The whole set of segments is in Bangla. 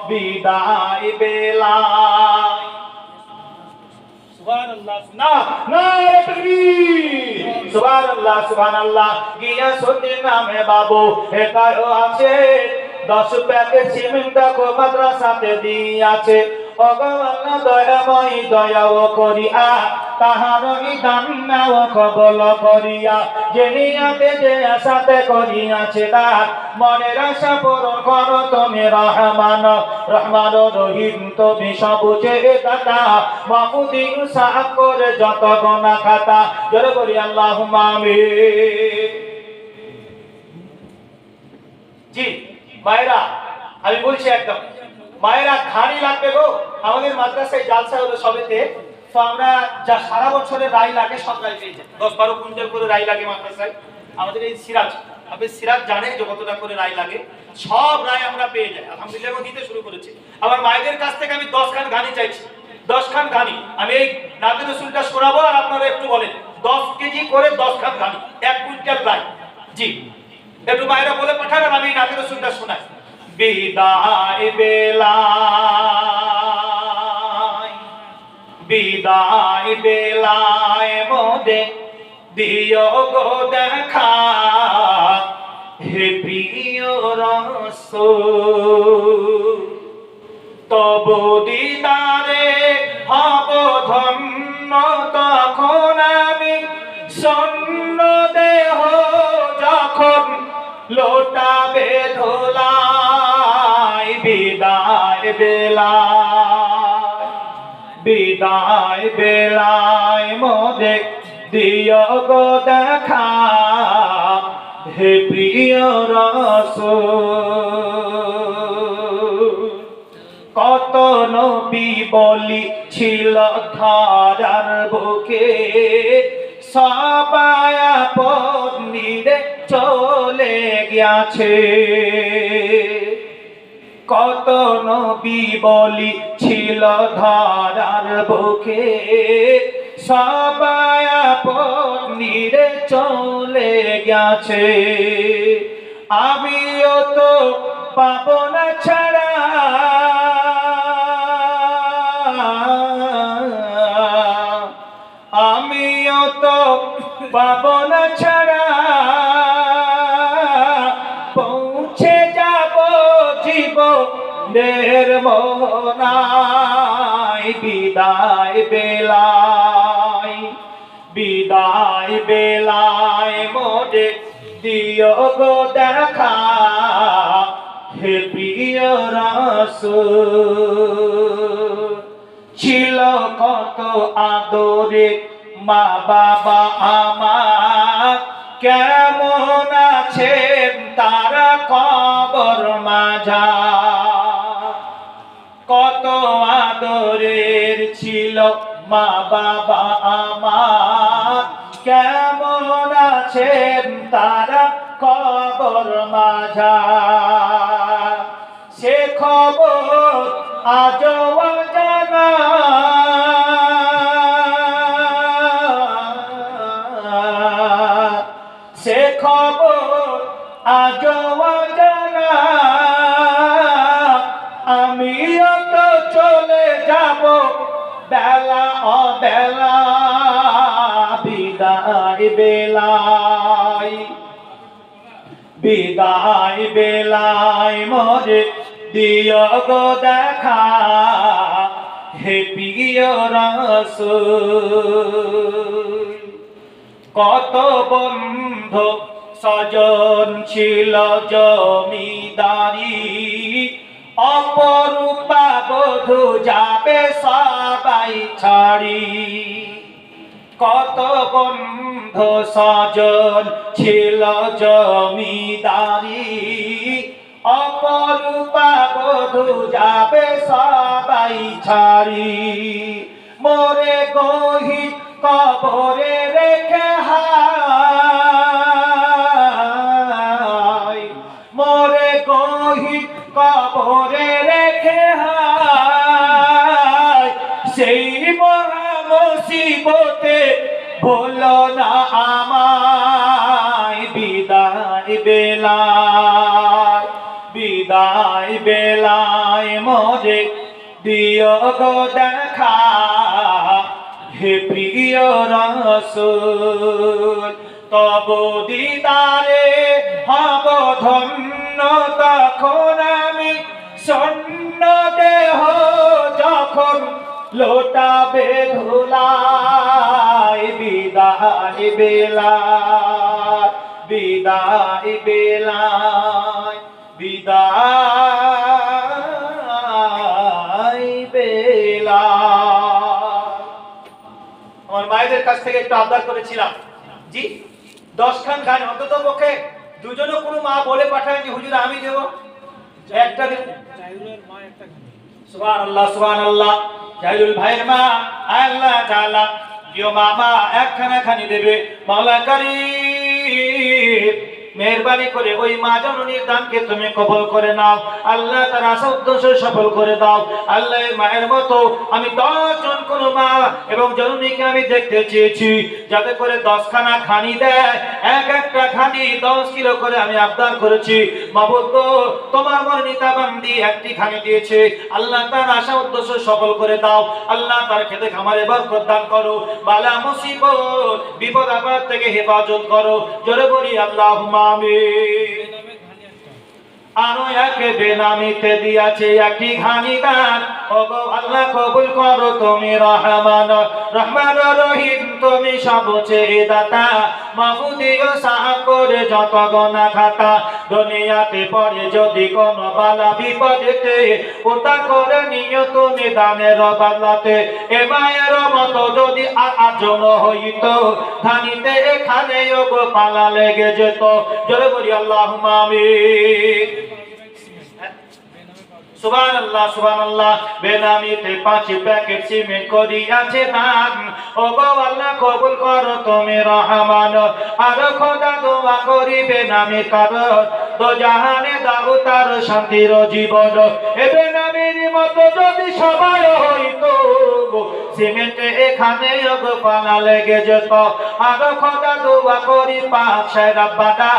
বিদায় বেলায় সুবহানাল্লাহ নারে তাকবীর সুবহানাল্লাহ সুবহানাল্লাহ গিয়াসউদ্দিন নামে বাবু এটাও আছে 10 প্যাকেট সিমেন্ট দেখো মাদ্রাসাতে দিয়াছে ভগবান দয়াময় দয়াও করিয়া তাহার দান নাও কবল করিয়া যে নিয়তে যে আশাতে করিয়াছে তার মনের আশা পূরণ করো তুমি রহমান রহমান রহিম তুমি সবুজে দাতা মাহমুদিন সাফ করে যত গোনা খাতা জোরে করি আল্লাহুম্মা আমিন। জি মায়েরা আমি বলছি একদম মায়েরা ঘাড়ি লাগবে গো। আমাদের মাদ্রাসায় জালসা হলো সবেতে, তো আমরা যা সারা বছরের রায় লাগে সব রায় পেয়ে যাই। 10-12 কুইন্টাল করে রায় লাগে মাদ্রাসায়। আমাদের এই সিরাজ, আপনি সিরাজ জানে যে কতটা করে রায় লাগে, সব রায় আমরা পেয়ে যাই আলহামদুলিল্লাহ। দিতে শুরু করেছি। আবার মায়েদের কাছ থেকে আমি 10 খান ঘানি চাইছি, 10 খান ঘানি। আমি এই নাতে রসুলটা শোনাবো আর আপনারা একটু বলেন 10 কেজি করে 10 খান ঘানি 1 কুইন্টাল রায়। জি একটু মায়েরা বলে পাঠান আর আমি নাতে রসুলটা শোনাই। বিদায় বেলায় বিদায় বেলায় মোদে দিও গো দেখা হে প্রিয় রাসূল তব দিদারে হব ধন্য তখন আমি শূন্য দেহ যখন লোটাবে ধুলাই বিদায় বেলায় বিদায় বেলায় মোদে দিও গো দেখা হে প্রিয় রাসূল কত নবী বলি ছিল ধরার বুকে সবাই আপন নিরে চলে গেছে কত নবী বলি ছিল ধরার বুকে সবাই আপন নিরে চলে গেছে আমিও তো পাবো না ছাড়া আমিও তো পাবো না ছাড়া পৌঁছে যাব জীবনের মোহনায় বিদায় বেলায় বিদায় বেলায় মোরে দিও গো দেখা হে প্রিয় রাসূল ছিল কত আদরে মা বাবা আমার কেমন আছেন তারা কবর মাঝার কত আদরের ছিল মা বাবা আমার কেমন আছেন তারা কবর মাঝার সে খবর আজও অজানা সে খবর আজও অজানা আমিও তো চলে যাব বেলা অবেলা বিদায় বেলায় বিদায় বেলায় মোরে দিও গো দেখা হে প্রিয় রাসূল কত বন্ধু স্বজন ছিল জমিদারি অপরূপা বধূ যাবে সবাই ছাড়ি কত বন্ধু স্বজন ছিল জমিদারি অপরূপা বধূ যাবে সবাই ছাড়ি মোরে গহি কবরে রেখে হায় মোরে গহি কবরে রেখে হায় সেই মহা মুসিবতে বলো না আমায় বিদায় বেলায় বিদায় বেলায় বেলায় মোরে দিও গো দেখা হে প্রিয় রাসূল তব দিদারে হব ধন্য তখন আমি শূন্য দেহ যখন লোটাবে ধুলায় বিদায় বেলায় বিদায় বেলায় বিদায় বেলায়। আমার মায়েদের কাছ থেকে একটু আবদার করেছিলাম, জি 10 খান গান অন্তত পক্ষে দুজনও কোনো মা বলে পাঠায় যে হুজুর আমি দেব একটা দেব। সুবহানাল্লাহ সুবহানাল্লাহ। জাহিদুল ভাইয়ের মা আল্লাহ তাআলা প্রিয় মামা একখানা খানি দেবে। মাওলা কারীম মেহেরবানি করে ওই মা জননীর দানকে তুমি কবুল করে নাও আল্লাহ, তার আশা উদ্দেশ্য সফল করে দাও আল্লাহ। মায়ের মতো আমি 10 জন কোন মা এবং জননীকে আমি দেখতে চেয়েছি যাতে করে 10 খানা খানি দেয়, এক একটা খানি 10 কিলো করে আমি আবদার করেছি। মাবুদ গো তোমার মনোনীত বান্দি একটি খানি দিয়েছে আল্লাহ, তার আশা উদ্দেশ্য সফল করে দাও আল্লাহ, তার খেতে খামারে বরকত দান করো, বালা মুসিবত বিপদ আপদ থেকে হেফাজত করো, জোরে বলি আল্লাহুম্মা আমিন। আরো এক বেনামিতে দিয়াছে একটি ঘানি দান, ওগো আল্লাহ কবুল করো তুমি রহমান রহমান রহিম, তুমি সবচেয়ে দাতা মাহফুদিও সাহ করে যত গোনা খাতা, দুনিয়াতে পড়ে যদি কোন বালা বিপদেতে উদ্ধার করে নিও তুমি দানের বালাতে। এ মায়ের মতো যদি আজন হইতো ধানিতে এখানে ওগো পালা লেগে যেত, জোরে বলি আল্লাহুম্মা আমিন। সুবহানাল্লাহ সুবহানাল্লাহ। বেনামিতে 5 প্যাকেট সিমেন্ট করিয়াছে দান, ওগো আল্লাহ কবুল করো তুমি রহমান, আর খোদা দোয়া করি বেনামি কারণ তো জাহানে দাও তার শান্তির জীবন। এ বেনামির মতো যদি সবাই হইতো সিমেন্টে এখানে ওগো পালা লেগে যেত, আর খোদা দোয়া করি পাক সাহেব রাব্বানা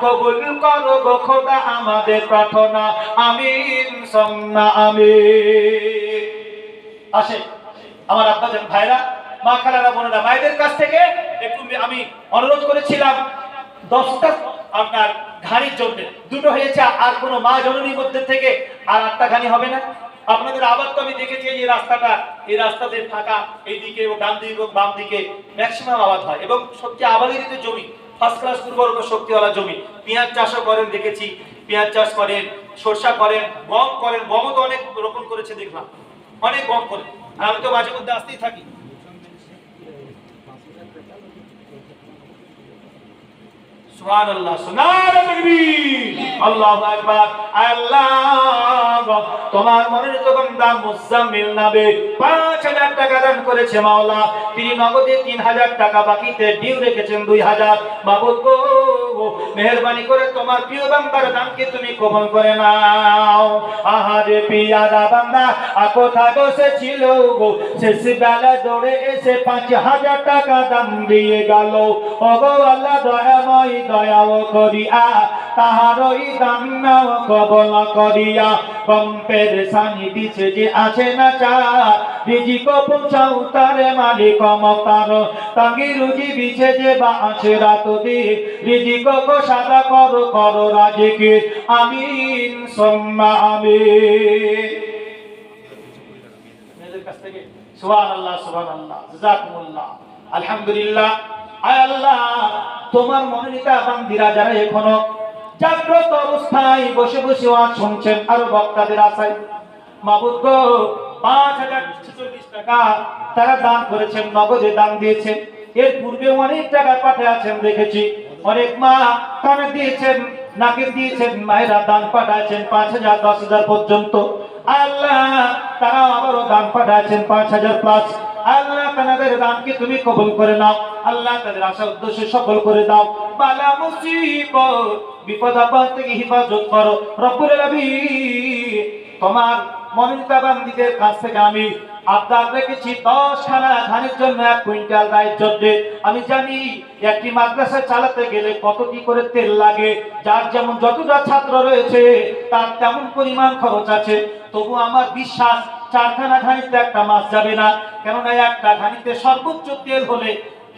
কবুল করো গো খোদা আমাদের প্রার্থনা, আমিন সুম্মা আমিন। আসে আমার আব্বাজান ভাইরা মা খালারা বোনেরা, মায়েদের কাছ থেকে একটু আমি অনুরোধ করেছিলাম 10টা আপনার ঘানির জন্য, 2টো হয়েছে, আর কোনো মা জননীর মধ্যে থেকে আর 8টা ঘানি হবে না। আপনাদের আবার তো আমি দেখেছি এই রাস্তাটা, এই রাস্তাতে ফাঁকা, এইদিকে ও ডান দিকে ও বাম দিকে ম্যাক্সিমাম আবাদ হয় এবং সবচেয়ে আবাদিত জমি, ফার্স্ট ক্লাস উর্বর শক্তিওয়ালা জমি। পেঁয়াজ চাষও করেন দেখেছি, পেঁয়াজ চাষ করেন, সরষা করেন, গম করেন, গমও তো অনেক রোপণ করেছে দেখলাম, অনেক গম করেন, আর আমি তো মাঝে মধ্যে আসতেই থাকি। সুবহানাল্লাহ সুবহানাল্লাহ তাকবীর আল্লাহু আকবার। আল্লাহ তোমার মনোনীত বান্দা মুজাম্মিল নাবে 5000 টাকা দান করেছে মাওলা, তিনি নগদে 3000 টাকা বাকিতে ডিউ রেখেছেন 2000। মাবুদ গো মেহেরবানি করে তোমার প্রিয় বান্দার দানকে তুমি কবুল করে নাও। আহারে পিয়ারা বান্দা কোথা বসেছিল গো, শেষ বেলা দৌড়ে এসে 5000 টাকা দান দিয়ে গেল, ওগো আল্লাহ দয়াময় দয়াও করিয়া তাহারই দান নাও কবুল করিয়া। কম পেরেশানি দিছে যে আছে না চা, রিজিক পৌঁছাও তারে মালিক মক্তার, তাঙ্গি রুজি বিছে যে বা আছে রাত দি, রিজিক কো সাদা করো করো রাজিকে, আমিন সুম্মা আমিন। মেয়েদের কাছ থেকে সুবহানাল্লাহ সুবহানাল্লাহ জাযাকুমুল্লাহ আলহামদুলিল্লাহ। আয় আল্লাহ তোমার মনোনীত বান্দিরা যারা এখনো জাগ্রত অবস্থায় বসে বসে ওয়াজ শুনছেন আরো বক্তাদের আশায়, মাবুদ গো 5046 টাকা তারা দান করেছেন, নগদে দান দিয়েছেন, এর পূর্বে অনেক টাকা পাঠিয়েছেন দেখেছি, অনেক মা কানে দিয়েছেন, নাকে দিয়েছেন, মায়েরা দান পাঠাচ্ছেন 5000 10,000 পর্যন্ত। আল্লাহ তারা আবারও দান পাঠাচ্ছেন 5000 প্লাস। আল্লাহ তাদের দানকে তুমি কবুল করে নাও আল্লাহ, তাদের আশা উদ্দেশ্য সফল করে দাও, বালা মুসিবত বিপদ আপদ থেকে হেফাজত করো রব্বুল আলামিন। তোমার মনোনীত বান্দীদের কাছ থেকে আমি আবদার রেখেছি 10 খানা ধানের জন্য 1 কুইন্টাল রাইস জন্য। আমি জানি একটি মাদ্রাসা চালাতে গেলে কত কি করে তেল লাগে, যার যেমন যতটা ছাত্র রয়েছে তার তেমন পরিমাণ খরচ আছে। তবু আমার বিশ্বাস 4 খানা ধানিতে একটা মাস যাবে না, কেননা একটা ধানিতে সর্বোচ্চ তেল হলে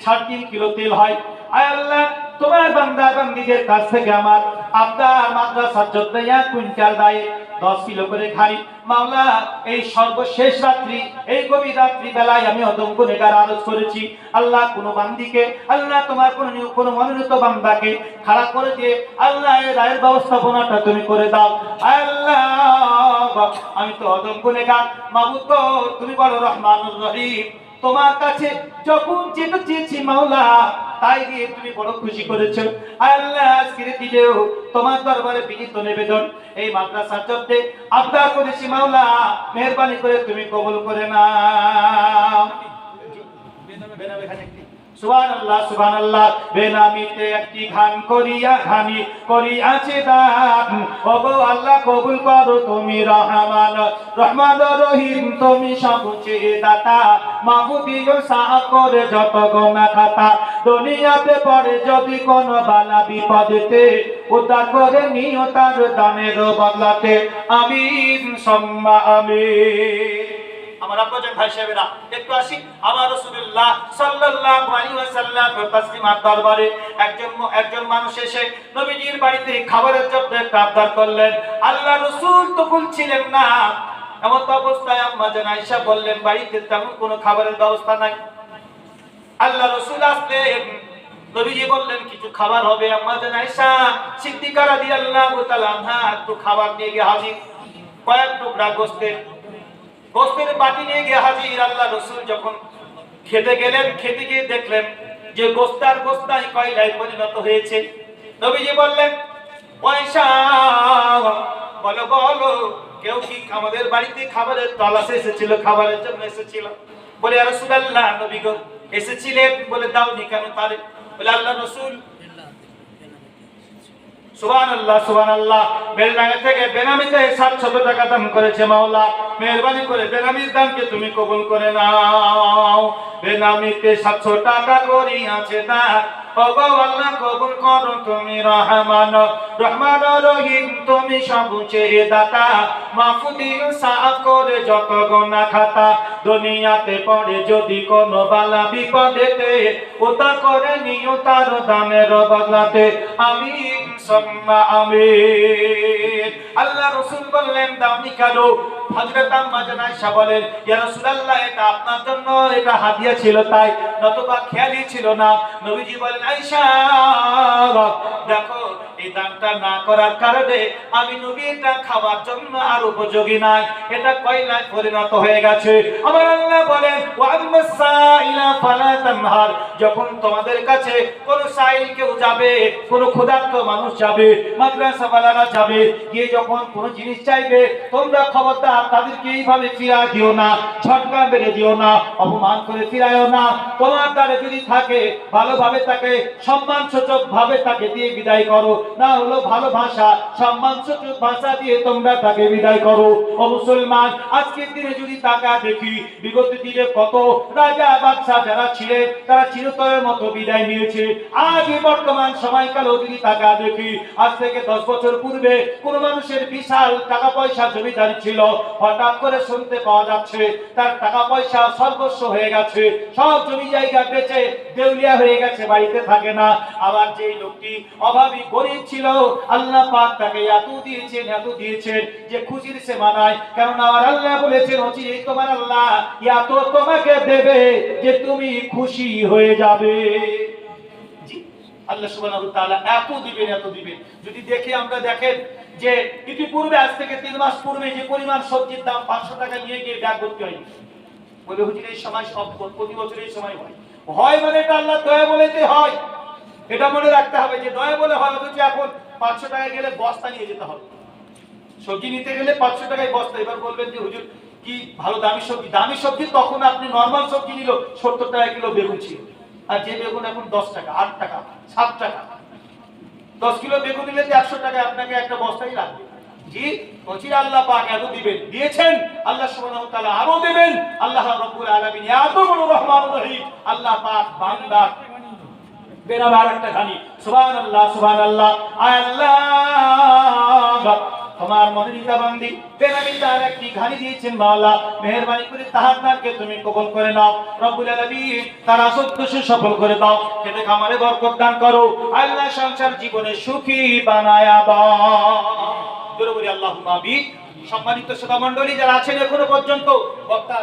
3.5 কিলো তেল হয়। আয় আল্লাহ, তোমার বান্দা বান্দীদের কাছ থেকে আমার আবদার মাদ্রাসার জন্য 1 কুইন্টাল রাইস 10 কিলো করে খাই। মাওলা, এই সর্বশেষ রাত্রি, এই গভীর রাত্রি বেলায় আমি অদম গুনাহগার আরজ করেছি। আল্লাহ, কোন বান্দীকে, আল্লাহ তোমার কোন মনোনীত বান্দাকে খাড়া করে দিয়ে আল্লাহ এই রায়ের ব্যবস্থাপনাটা তুমি করে দাও। আল্লাহ, আমি তো অদম গুনাহগার, মাবুদ গো, তুমি বড় রহমানুর রহিম। তোমার কাছে যখন যেটা চেয়েছি মাওলা, তাই দিয়ে তুমি বড় খুশি করেছো। আল্লাহ, আজকের দিনেও তোমার দরবারে বিনীত নিবেদন, এই মাদ্রাসার জন্য আবদার করেছি মাওলা, মেহেরবানি করে তুমি কবুল করে নাও। সুবহানাল্লাহ সুবহানাল্লাহ, বেনামিতে একটি গান করিয়া ঘানি করিয়াছে দান। ওগো আল্লাহ, কবুল করো তুমি রহমান রহমান রহিম, তুমি সবচেয়ে দাতা। মাহবুবিও সাহ করে যত গোনা খাতা, দুনিয়াতে পড়ে যদি কোন বালা বিপদেতে, উদ্ধার করে নিও তার দানের বদলাতে। আমিন সুম্মা আমিন। আমার আব্বাজান ভাই সাহেবেরা, একটু আসি আমার রাসূলুল্লাহ সাল্লাল্লাহু আলাইহি ওয়াসাল্লাম তাসলিমার দরবারে। একজন মানুষ এসে নবীজির বাড়িতে খাবারের জন্য আবদার করলেন। আল্লাহ রাসূল তো ছিলেন না, এমন অবস্থায় আম্মা জান আয়েশা বললেন, বাড়িতে তেমন কোনো খাবারের ব্যবস্থা নাই। আল্লাহ রাসূল আসলেন, নবীজি বললেন কিছু খাবার হবে। আম্মা জান আয়েশা সিদ্দিকা রাদিয়াল্লাহু তাআলা আনহা একটু খাবার নিয়ে গিয়ে হাজির, কয়েক টুকরা গোশতের বাটি নিয়ে গিয়ে হাজির। আল্লাহ রাসূল যখন খেতে গেলেন, খেতে গিয়ে দেখলেন যে গোশতার গোশতাই কয়লায় পরিণত হয়েছে। নবীজি বললেন, আয়েশা বলো বলো, কেউ কি আমাদের বাড়িতে খাবারের তলাশে এসেছিল, খাবারের জন্য এসেছিল? বলে, ইয়া রাসূলুল্লাহ, নবী গো এসেছিলেন, বলে দাওনি কেন তারে? বলে, আল্লাহ রাসূল সুবহানাল্লাহ সুবহানাল্লাহ, বেলডাঙ্গা থেকে বেনামিতে 700 টাকা দান করেছে। মাওলা, মেহেরবানি করে বেনামির দানকে তুমি কবুল করে নাও। বেনামিতে 700 টাকা করিয়াছে দান, ওগো আল্লাহ কবুল করো তুমি রহমান রহমান রহিম, তুমি সবচেয়ে দাতা। মাহফুদিও সাফ করে যত গোনা খাতা, দুনিয়াতে পড়ে যদি কোন বালা বিপদেতে, উদ্ধার করে নিও তার দানের বদলাতে। আমিন সুম্মা আমিন। আল্লাহ রাসূল বললেন, দাওনি কেন? হযরত আম্মা জান আয়েশা বলেন, ইয়া রাসূলুল্লাহ, এটা আপনার জন্য, এটা হাদিয়া ছিল তাই, নতুবা খেয়ালই ছিল না। নবীজি বলেন, আয়েশা দেখো, এই দানটা না করার কারণে আমি নবী এটা খাওয়ার জন্য আর উপযোগী নাই, এটা কয়লায় পরিণত হয়ে গেছে। আমার আল্লাহ বলেন, ওয়া আম্মাস সাইলা ফালা তানহার, যখন তোমাদের কাছে কোন সাইল কেউ যাবে, কোন ক্ষুধার্ত মানুষ যাবে, মাদ্রাসাওয়ালারা যাবে, গিয়ে যখন কোন জিনিস চাইবে, তোমরা খবরদার তাদেরকে এইভাবে ফিরায় দিও না, ছটকা মেরে দিও না, অপমান করে ফিরায়ও না। তোমার দ্বারা যদি থাকে, ভালোভাবে তাকে সম্মানসূচক ভাবে তাকে দিয়ে বিদায় করো, না হলো ভালো ভাষা সম্মানসূচক ভাষা দিয়ে তোমরা তাকে বিদায় করো। ও মুসলমান, আজকের দিনে যদি তাকা দেখি, বিগত দিনে কত রাজা বাদশা যারা ছিলেন, তারা চিরতরের মতো বিদায় নিয়েছে। আজ বর্তমান সময়কালেও যদি তাকা দেখি, আজ থেকে 10 বছর পূর্বে কোন মানুষের বিশাল টাকা পয়সা জমিদারি ছিল, হঠাৎ করে শুনতে পাওয়া যাচ্ছে তার টাকা পয়সা সর্বস্ব হয়ে গেছে, সব জমি জায়গা বেচে দেউলিয়া হয়ে গেছে, বাড়িতে থাকে না। আবার যে লোকটি অভাবী গরিব ছিল, আল্লাহ পাক তাকে এত দিয়েছেন যে খুশির সীমা নাই। কারণ আমার আল্লাহ বলেছেন, এই তোমার আল্লাহ এত তোমাকে দেবে যে তুমি খুশি হয়ে যাবে। আল্লাহ সুবহানাহু ওয়া তাআলা এত দিবেন। যদি দেখি আমরা, দেখেন যে ইতিপূর্বে, আজ থেকে 3 মাস পূর্বে যে পরিমাণ সবজির দাম 500 টাকা নিয়ে গিয়ে ব্যাগ ভর্তি হয়, বলে হুজুর এই সময় সব প্রতি বছর এই সময় হয় মানে এটা আল্লাহ দয়া বলেতে হয়। এটা মনে রাখতে হবে যে দয়া বলে হয়। অথচ এখন 500 টাকা গেলে বস্তা নিয়ে যেতে হবে, সবজি নিতে গেলে 500 টাকায় বস্তা। এবার বলবেন যে হুজুর কি ভালো দামি সবজি তখন আপনি নরমাল সবজি নিল 70 টাকা কিলো বেগুন ছিল, আর যে বেগুন এখন 10 টাকা, 8 টাকা, 7 টাকা। 10 কিলো বেগুন নিলে 100 টাকা আপনাকে একটা বস্তাই লাগবে। জি অচিরে আল্লাহ পাক এত দিবেন, দিয়েছেন, আল্লাহ সুবহানাহু ওয়া তাআলা আরো দেবেন। আল্লাহ রাব্বুল আলামিন এত বড় রহমানুর রহিম, আল্লাহ পাক বান্দা বেনাবার একটা ঘানি। সুবহানাল্লাহ সুবহানাল্লাহ। আল্লাহ তোমার মনোনীত বান্দি বেনামি তার একটি ঘানি দিয়েছেন মাওলা, মেহেরবানি করে তাহার দানকে তুমি কবুল করে নাও রব্বুল আলামিন, তার আসল উদ্দেশ্য সফল করে দাও, খেতে খামারে বরকত দান করো আল্লাহ, সংসার জীবনে সুখী বানায়া দাও। জোরে বলি আল্লাহুম্মা আমিন। সম্মানিত শ্রোতা মণ্ডলী যারা আছেন এখনো পর্যন্ত, বক্তা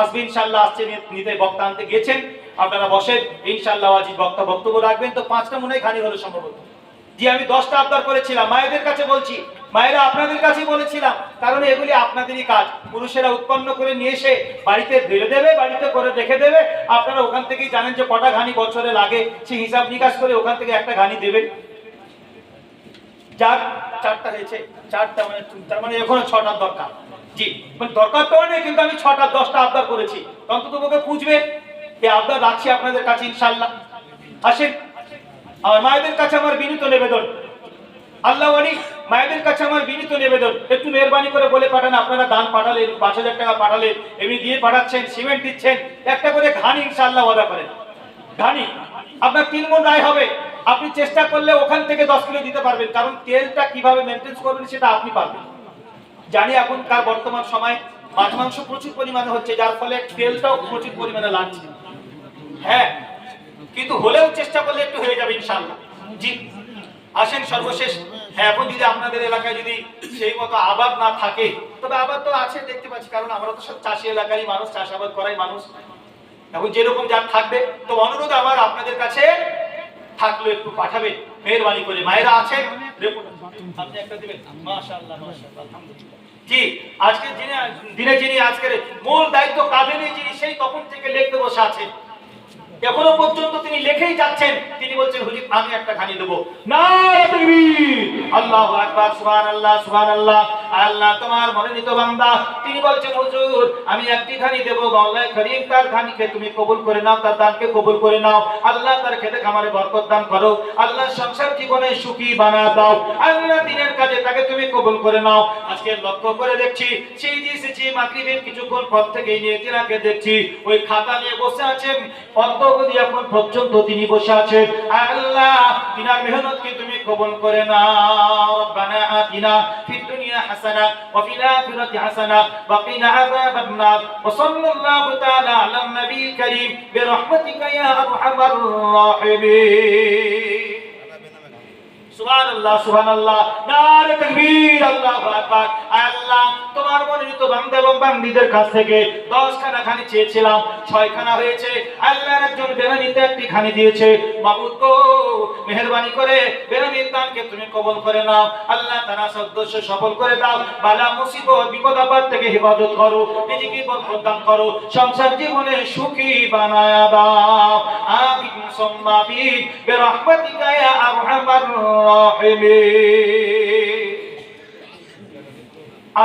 আসবে ইনশাআল্লাহ, আসছে নিতে বক্তা আনতে গেছেন, আপনারা বসেন ইনশাআল্লাহ। আজি বক্তা বক্তব্য রাখবেন। তো 5টা মনে হয় ঘানি হলো সম্ভবত। জি আমি 10টা আবদার করেছিলাম, মায়েদের কাছে বলছি, মায়েরা আপনাদের কাছেই বলেছিলাম, কারণ এগুলি আপনাদেরই কাজ। পুরুষেরা উৎপন্ন করে নিয়ে এসে বাড়িতে ঢেলে দেবে, বাড়িতে করে রেখে দেবে, আপনারা ওখান থেকেই জানেন যে কটা ঘানি বছরে লাগে, সেই হিসাব নিকাশ করে ওখান থেকে একটা ঘানি দেবেন। যার 4টা হয়েছে, 4টা মানে তার মানে এখনো 6টার দরকার। জি মানে দরকার তো নেই, কিন্তু আমি 6টা 10টা আবদার করেছি, অন্তত তোকে খুঁজবে, এই আবদার রাখছি আপনাদের কাছে ইনশাআল্লাহ। আসেন, আমার মায়েদের কাছে আমার বিনীত নিবেদন, আল্লাহ ওয়ালি মায়েদের কাছে আমার বিনীত নিবেদন, একটু মেহেরবানি করে বলে পাঠান। আপনারা দান পাঠালেন, 5,000 টাকা পাঠালেন, এমনি দিয়ে পাঠাচ্ছেন, সিমেন্ট দিচ্ছেন, একটা করে ঘানি ইনশাআল্লাহ ওয়াদা করেন। ঘানি আপনার 3 মণ রায় হবে, আপনি চেষ্টা করলে ওখান থেকে 10 কিলো দিতে পারবেন, কারণ তেলটা কিভাবে মেইনটেইন করবেন সেটা আপনি পারবেন। জানি এখনকার বর্তমান সময় মাছ মাংস প্রচুর পরিমাণে হচ্ছে, যার ফলে তেলটাও প্রচুর পরিমাণে লাগছে। হ্যাঁ কিন্তু হলেও চেষ্টা করলে একটু হয়ে যাবে ইনশাআল্লাহ। জি আসেন সর্বশেষ, হ্যাঁ এখন যদি আপনাদের এলাকায় যদি সেই মতো আবাদ না থাকে, তবে আবাদ তো আছে দেখতে পাচ্ছি, কারণ আমরা তো সব চাষি এলাকারই মানুষ, চাষাবাদ করাই মানুষ, এখন যেরকম যার থাকবে। তো অনুরোধ আমার আপনাদের কাছে থাকলে একটু পাঠাবেন মেহেরবানি করে। মায়েরা আছেন আপনি একটা দিবেন, মাশাআল্লাহ মাশাআল্লাহ আলহামদুলিল্লাহ। জি আজকে যিনি আজকের মূল দায়িত্ব কাঁধে নিয়ে যিনি সেই তখন থেকে লিখতে বসে আছেন, এখনো পর্যন্ত তিনি লিখেই যাচ্ছেন, তিনি বলছেন হুজুর আমি একটা ঘানি দেব। নারে তাকবীর, আল্লাহু আকবার, সুবহানাল্লাহ সুবহানাল্লাহ। আল্লাহ তোমার মনোনীত বান্দা তিনি বলছেন হুজুর আমি একটি ঘানি দেব, মাওলানা করিম তার ঘানিকে তুমি কবুল করে নাও, তার দানকে কবুল করে নাও আল্লাহ, তার খেতে খামারে বরকত দান করো আল্লাহ, সংসার জীবনে সুখী বানা দাও আল্লাহ, দিনের কাজে তাকে তুমি কবুল করে নাও। আজকে লক্ষ্য করে দেখছি সেই যে এসেছি মাগরিবের কিছুক্ষণ পর থেকে নিয়ে তিনাকে দেখছি ওই খাতা নিয়ে বসে আছেন, অন্তঃকদি এখন পর্যন্ত তিনি বসে আছেন। আল্লাহ তিনার মেহনতকে তুমি কবুল করে নাও। রব্বানা আতিনা ফিদ দুনিয়া হাসানাহ ওয়া ফিল আখিরাতি হাসানাহ ওয়া কিনা আযাবান নার ওয়া সাল্লাল্লাহু তাআলা আলা নবিয়িল কারীম বিরহমাতিকা ইয়া আরহামার রাহিমিন। সুবহানাল্লাহ সুবহানাল্লাহ, নারে তাকবীর, আল্লাহু আকবার। আল্লাহ তোমার মনোনীত বান্দা এবং বান্দীদের কাছ থেকে 10 খানা ঘানি চেয়েছিলাম, 6 খানা হয়েছে। আল্লাহর একজন বেনামিতে একটি ঘানি দিয়েছে। মাবুদ গো মেহেরবানি করে বেনামির দানকে তুমি কবুল করে নাও আল্লাহ, তারা সদস্য সফল করে দাও, বালা মুসিবত বিপদ আপদ থেকে হেফাজত করো, নিজেকে বরকত দান করো, সংসার জীবনে সুখী বানায়া দাও। আমিন সুম্মা আমিন বিরহমাতিকা ইয়া আরহামার রাহিমিন।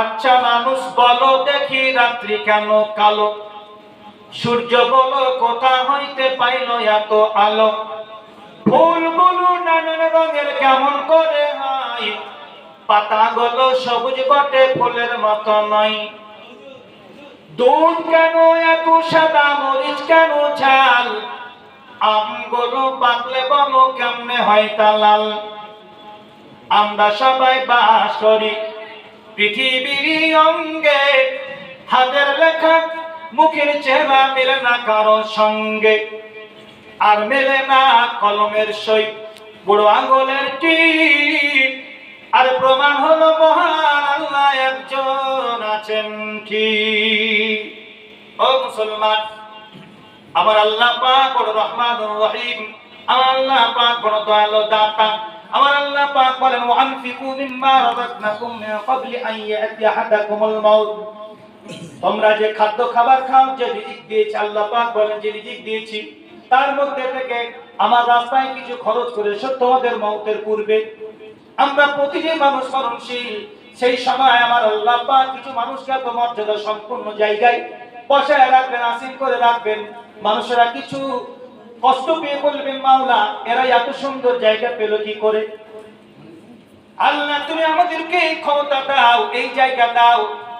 আচ্ছা মানুষ বলো দেখি রাত্রি কেন কালো, সূর্য বলো কোথা হইতে পাইল এত আলো, ফুলগুলো নানান রঙের কেমন করে হয়, পাতাগুলো সবুজ বটে ফুলের মতো নয়, দুধ কেন এত সাদা মরিচ কেন ঝাল, আমগুলো পাকলে বলো কেমনে হয় তা লাল। আমরা সবাই বাস করি পৃথিবীর অঙ্গে, হাতের লেখা মুখের চেহারা মেলে না কারো সঙ্গে, আর মেলে না কলমের সই বুড়ো আঙ্গুলের টিপ, আর প্রমাণ হলো মহান আল্লাহ একজন আছেন ঠিক। ও মুসলমান, আমার আল্লাহ পাক বড় রহমানুর রহিম, আমার আল্লাহ পাক বড় দয়ালু দাতা। আমার আল্লাহ পাক বলেন ওয়ানফিকু মিম্মা রাযাকনাকুম মিন ক্বাবলি আন ইয়াতি আহাদাকুমুল মাউত, তোমরা যে খাদ্য খাবার খাও, যে রিজিক দিয়েছি, আল্লাহ পাক বলেন যে রিজিক দিয়েছি তার মধ্যে থেকে আমার রাস্তায় কিছু খরচ করে তোমাদের মওতের পূর্বে, আমরা প্রতিটি মানুষ মরণশীল, সেই সময় আমার আল্লাহ পাক কিছু মানুষকে তো মর্যাদা সম্পন্ন জায়গায় বসায় রাখবেন, আসীন করে রাখবেন। মানুষেরা কিছু কষ্ট পেয়ে বলবেন মাওলা এরা এত সুন্দর জায়গা পেল কি করে। আল্লাহ তুমি আমাদেরকে এই ক্ষমতা দাও, এই জায়গা দাও।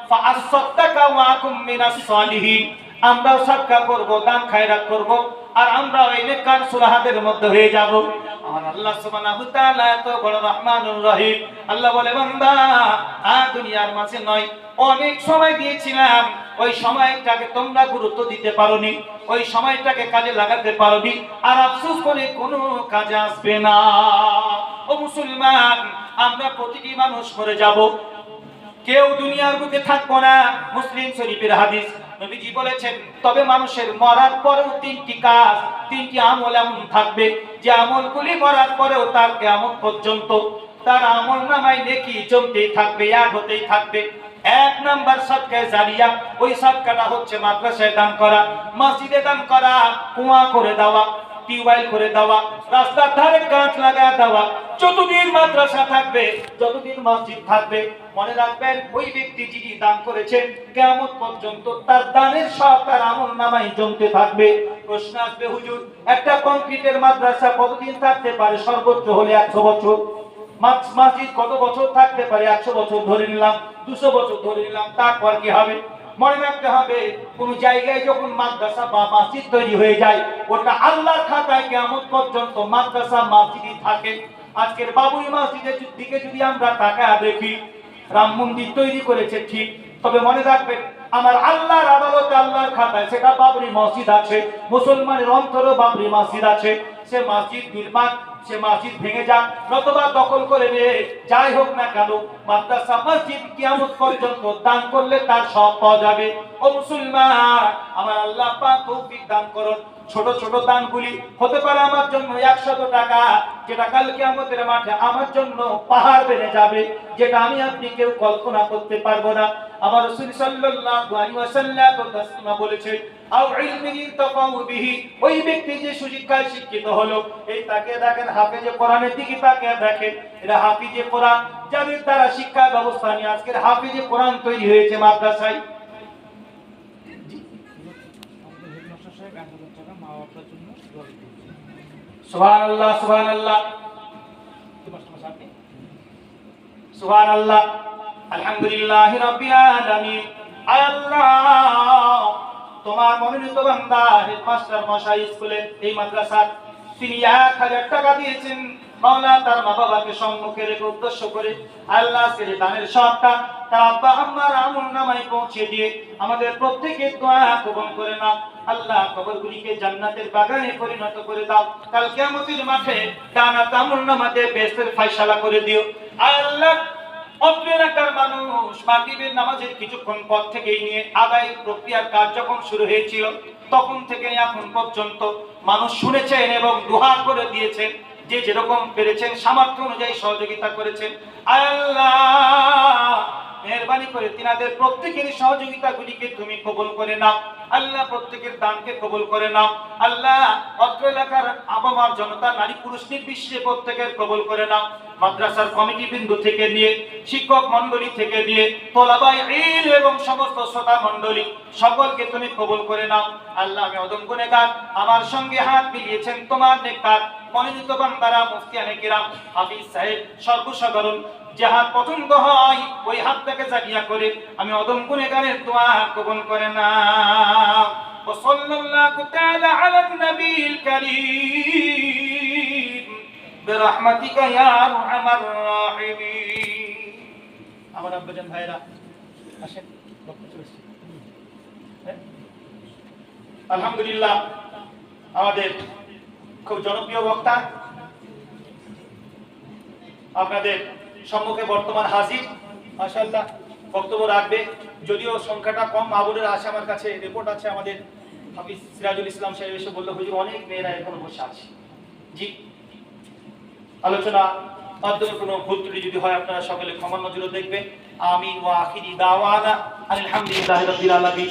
ফাআসসাদদাকা ওয়া আকুম মিনাস সালিহিন, আমরাও সাদকা করব, দান খায়রাত করব, আর আমরাও এই নেককার সুলাহাদের মধ্যে হয়ে যাব। আমার আল্লাহ সুবহানাহু ওয়া তাআলা এত বড় রহমানুর রহিম। আল্লাহ বলে, বান্দা দুনিয়ার মাঝে নয়, অনেক সময় দিয়েছিলাম, ওই সময়টাকে তোমরা গুরুত্ব দিতে পারোনি, ওই সময়টাকে কাজে লাগাতে পারোনি, আর আফসোস করে কোনো কাজে আসবে না। ও মুসলমান, আমরা প্রতিটি মানুষ মরে যাব, কেউ দুনিয়ার বুকে থাকবো না। মুসলিম শরীফের হাদিস, নবীজি বলেছেন, তবে মানুষের মরার পরেও তিনটি কাজ, তিনটি আমল এমন থাকবে যে আমলগুলি মরার পরেও তার কিয়ামত পর্যন্ত তার আমল নামায় নেকি জমতেই থাকবে, এক হতেই থাকবে। এক নাম্বার সাদকা জারিয়া, ওই সাদকাটা হচ্ছে মাদ্রাসায় দান করা, মসজিদে দান করা, কুয়া করে দেওয়া, টিউবওয়েল করে দেওয়া, রাস্তার ধারে গাছ লাগায় দেওয়া। যতদিন মাদ্রাসা থাকবে, যতদিন মসজিদ থাকবে, মনে রাখবেন ওই ব্যক্তি যিনি দান করেছেন কিয়ামত পর্যন্ত তার দানের সব তার আমলনামায় জমতে থাকবে। প্রশ্ন আসবে, হুজুর একটা কংক্রিটের মাদ্রাসা কতদিন থাকতে পারে? সর্বোচ্চ হলে 100 বছর। মসজিদ কত বছর থাকতে পারে? 100 বছর ধরে নিলাম, 200 বছর ধরে নিলাম, তারপর কি হবে? মনে রাখতে হবে, কোন জায়গায় যখন মাদ্রাসা বা মসজিদ তৈরি হয়ে যায়, ওটা আল্লাহর খাতায় কিয়ামত পর্যন্ত মাদ্রাসা মসজিদই থাকে। আজকের বাবরি মসজিদের দিকে যদি আমরা তাকায় দেখি, রাম মন্দির তৈরি করেছে ঠিক, তবে মনে রাখবেন আমার আল্লাহর আদালতে, আল্লাহর খাতায় সেটা বাবরি মসজিদ আছে, মুসলমানের অন্তরে বাবরি মসজিদ আছে। সে মসজিদ নির্মাণ, সে মসজিদ ভেঙে যাক নতুবা দখল করে নিয়ে যাই হোক না কেন, মাদ্রাসা মসজিদ কিয়ামত পর্যন্ত দান করলে তার সব পাওয়া যাবে। ও মুসলমান, আমার আল্লাহ পাক তৌফিক দান করুন। ছোট ছোট দানগুলি হতে পারে আমার জন্য 100 টাকা, যেটা কাল কিয়ামতের মাঠে আমার জন্য পাহাড় বেড়ে যাবে, যেটা আমি আপনি কেউ কল্পনা করতে পারবো না। আমার রাসূল সাল্লাল্লাহু আলাইহি ওয়াসাল্লাম তাসলিমা বলেছে, আও ইলমিন ইনতাফাউ বিহি, ওই ব্যক্তি যে সুশিক্ষায় শিক্ষিত হলো, এই তাকে দেখেন হাফেজে কোরআনের দিকে তাকে দেখেন, এরা হাফিজে কোরআন, যাদের দ্বারা শিক্ষা ব্যবস্থা নিয়ে আজকের হাফিজে কোরআন তৈরি হয়েছে মাদ্রাসায়। সুবহানাল্লাহ, সুবহানাল্লাহ, সুবহানাল্লাহ, আলহামদুলিল্লাহি রাব্বিল আলামিন। আল্লাহ, তোমার মনোনীত বান্দা হেডমাস্টার মশাই স্কুলে, এই মাদ্রাসার, তিনি 1000 টাকা দিয়েছেন। মাওলা তার মা বাবাকে সম্মুখে রেখে উদ্দেশ্য করে আল্লাহ আজকে দানের সবটা তার আব্বা আম্মার আমলনামায় পৌঁছে দিয়ে আমাদের প্রত্যেকের দোয়া কবুল করে নাও। আল্লাহ কবরগুলিকে জান্নাতের বাগানে পরিণত করে দাও। কাল কিয়ামতের মাঠে জান্নাত আমলনামাতে বেহেশতের ফয়সালা করে দিও। আল্লাহ, অত্র এলাকার মানুষ মাগরিবের নামাজের কিছুক্ষণ পর থেকেই নিয়ে আদায় প্রক্রিয়ার কাজ যখন শুরু হয়েছিল, তখন থেকে এখন পর্যন্ত মানুষ শুনেছেন এবং দোয়া করে দিয়েছেন, যে যেরকম পেরেছেন সামর্থ্য অনুযায়ী সহযোগিতা করেছেন। আল্লাহ, মেহেরবানি করে তিনাদের প্রত্যেকের সহযোগিতাগুলিকে তুমি কবুল করে নাও। আল্লাহ, প্রত্যেকের দানকে কবুল করে নাও। আল্লাহ, অত্র এলাকার আবামার জনতা, নারী পুরুষ নির্বিশেষে প্রত্যেকের কবুল করে নাও। মাদ্রাসার কমিটি বিন্দু থেকে নিয়ে, শিক্ষক মণ্ডলী থেকে নিয়ে, তোলাবায়ে ইলম এবং সমস্ত শ্রোতা মণ্ডলী সকলকে তুমি কবুল করে নাও। আল্লাহ, আমি অদম গুনেহগার, আমার সঙ্গে হাত মিলিয়েছেন তোমার নেককার মনোনীত বান্দারা, মুফতিয়ানে কিরাম, হাফিজ সাহেব, সর্বসাধারণ, যে হাত পছন্দ হয় ওই হাতটাকে জারিয়া করে আমি অদম গুনেহগারের দোয়া কবুল করে নাও। ওয়া সাল্লাল্লাহু তাআলা আলান নবিয়িল কারীম বিরহমাতিকা ইয়া আরহামার রাহিমিন। আমার আব্বাজান ভাইরা আসেন, বক্তব্য চলছে। আলহামদুলিল্লাহ, আমাদের খুব জনপ্রিয় বক্তা আপনাদের সম্মুখে বর্তমান হাজির। মাশাআল্লাহ, বক্তব্য রাখবে, যদিও সংখ্যাটা কম। মাহবুবের আসে, আমার কাছে রিপোর্ট আছে, আমাদের হাফিজ সিরাজুল ইসলাম সাহেব এসে বললো, হুজুর অনেক মেয়েরা এখনো বসে আছে। জি, আলোচনা মাধ্যমে কোনো ভুল ত্রুটি যদি হয় আপনারা সকলে ক্ষমার নজরে দেখবেন। আমিন ওয়া আখিরি দাওয়ানা আলহামদুলিল্লাহি রাব্বিল আলামিন।